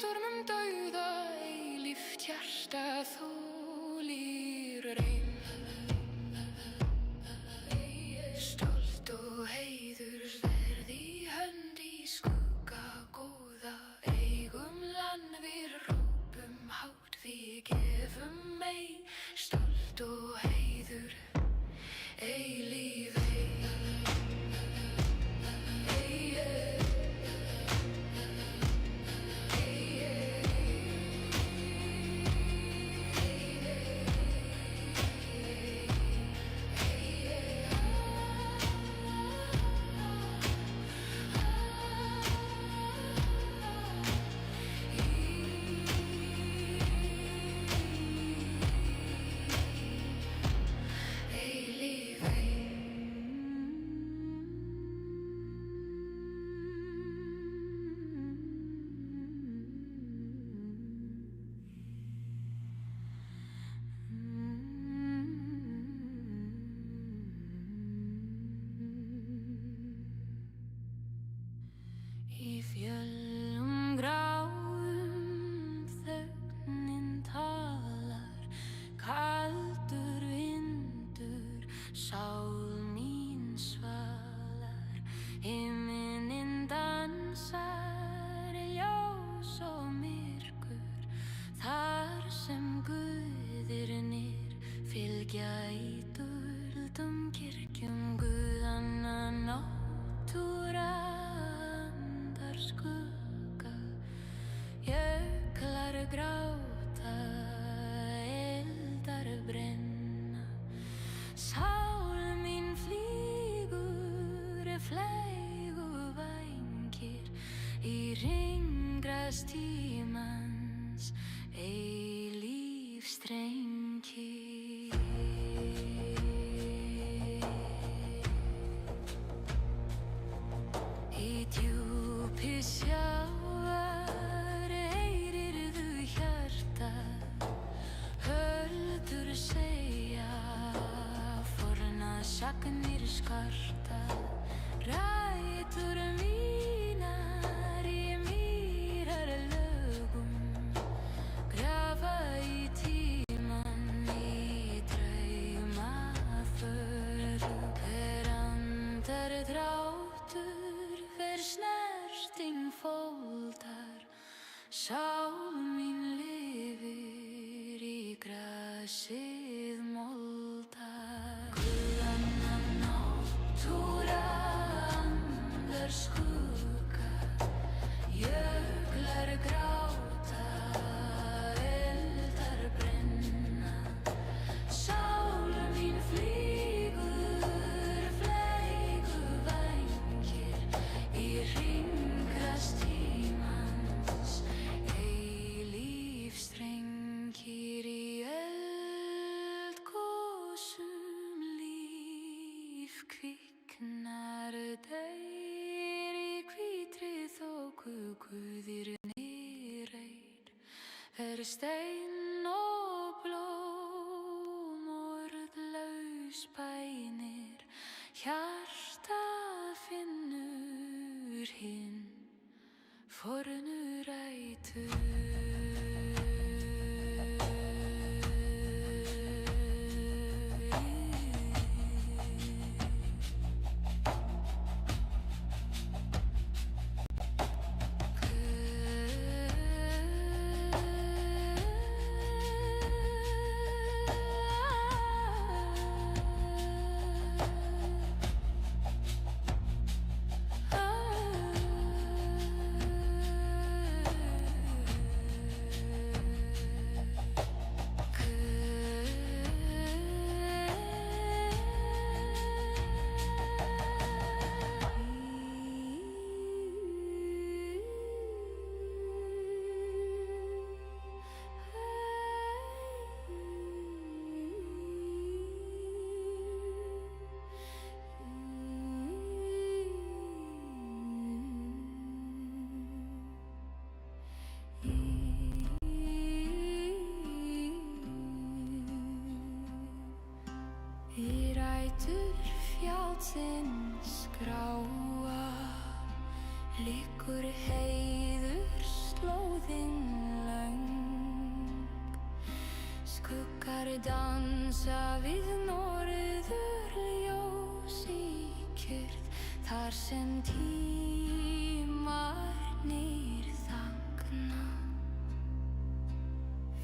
stormum dauða, eilíft hjarta þolir reyn. Stolt og heiðursverð í hönd í skugga góða, eigum land við rópum hátt, við gefum mey. Stolt og heiður, eilíf í fjöllum gráum þögnin talar, kaldur vindur, sál mín svalar, himinn dansar, ljós og myrkur, þar sem guðirnir fylgja í dúldum kirkjum, guðanna náttúra skugga, jöklar gráta, eldar brenna, sál mín flýgur, fleygu vængir í hringrás tímans, eilífsstrengir. Í djúpi sjávar heyrirðu hjarta, höldur segja, forna sagnir skarta, rætur mínar í mýrarlögum, grafa í tímann í draumaföru, hver andardráttur, hver snerting fóldar, sál mín lifir í grasið moldar. Guðanna náttúra andar skugga, jöklar gráta, eldar brenna, sál mín flýgur, fleygu vængir í hringrás tímans, eilífsstrengir í eldgosum, líf kviknar, deyr í hvítri þoku, guðirnir einn, stein og blóm, orðlaus bænir, hjarta finnur hinn, fornu rætur. fjallsins gráa liggur heiðurslaus slóðin löng. Skuggar dansa við norðurljós í kyrrð, þar sem tímarnir þagna.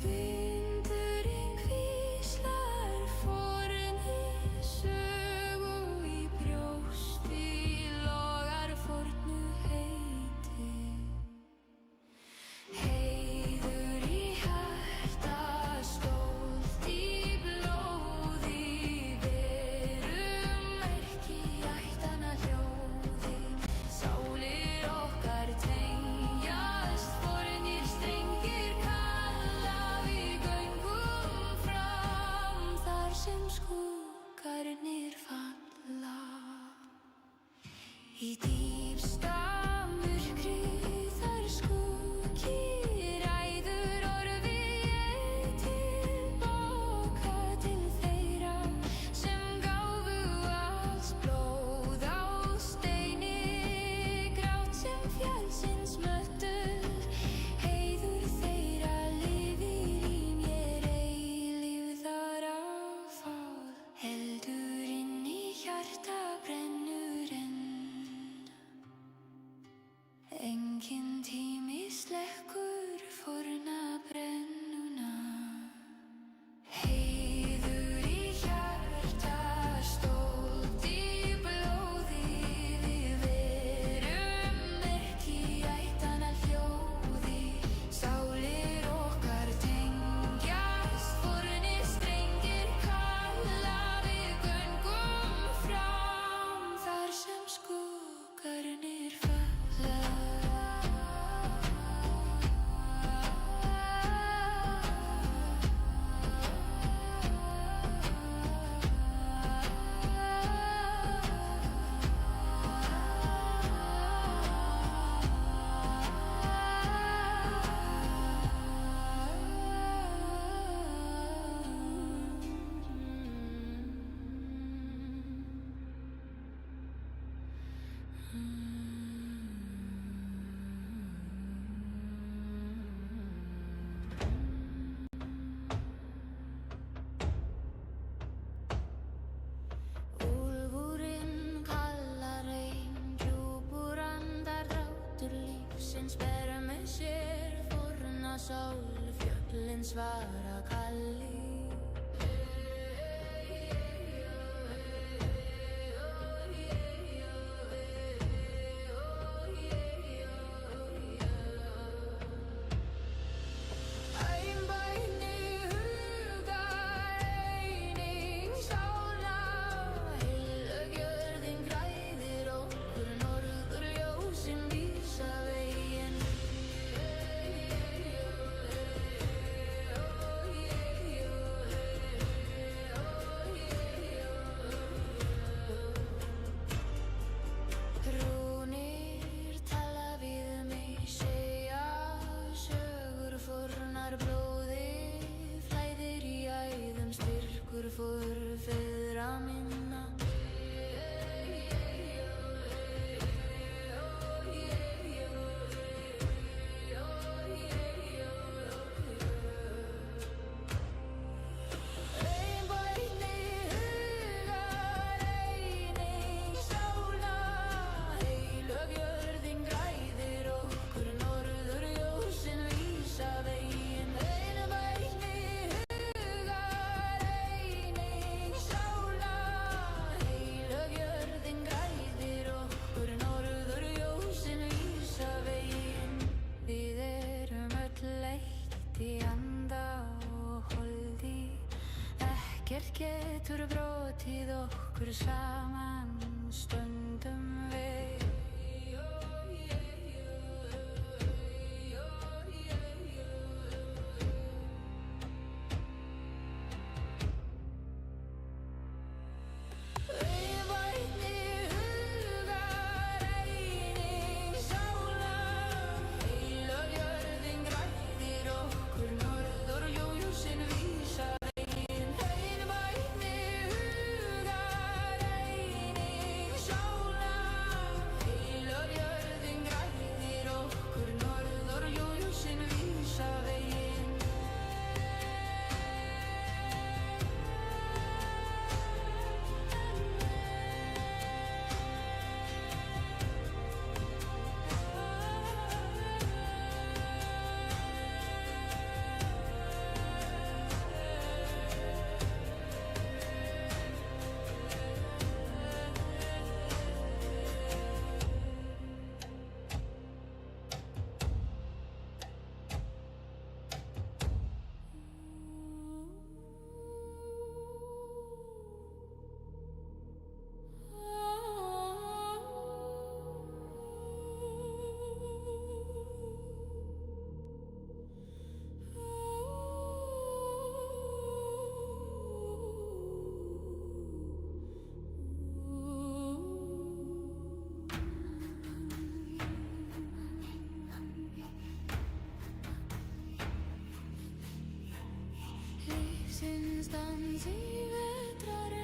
Vindurinn hvíslar forni sögu í brjósti, logar fornu heiti. Heiður í hjarta, stolt í blóði, verum merki ættanna hljóði. Sálir okkar tengjast, fornir strengir kalla, við göngum fram þar sem skuggarnir falla. Í dýpsta myrkri þar skuggi ræður orfi ég til baka til þeirra sem gáfu alls blóð á steini, grát sem fjallsins möttuð. Heiður þeirra lifir í mér, eilífðar áfall heldur inn í hjarta brennur enn. Enginn tími slekkur forna brennuna. Heiður í hjarta, stolt í blóði, við verum merki ættanna hljóði. Sálir okkar tengjast, fornir strengir kalla, við göngum fram þar sem skuggarnir falla. Úlfurinn kallar ein, djúpur andar drátur lífsins ber með sér forna sál, fjöllin svara kalli. Einbæni hugar, eining sála, heilög jörðin græðir okkur, norðurljósin vísa veginn. Rúnir tala við mig, segja sögur fornar, blóðið flæðir í æðum, styrkur forfeðra minna. Einbæni hugar, eining sála, heilög jörðin græðir okkur, norðurljósin vísa veginn. Einbæni hugar, eining sála, heilög jörðin græðir okkur, norðurljósin vísa veginn. Við erum öll eitt í anda og holdi, ekkert getur brotið okkur saman, stöndum við. Einbæni hugar, eining sála, heilög jörðin græðir okkur, norðurljósin vísa veginn. Einbæni hugar, eining sála, Lífsins dans í vetrarinn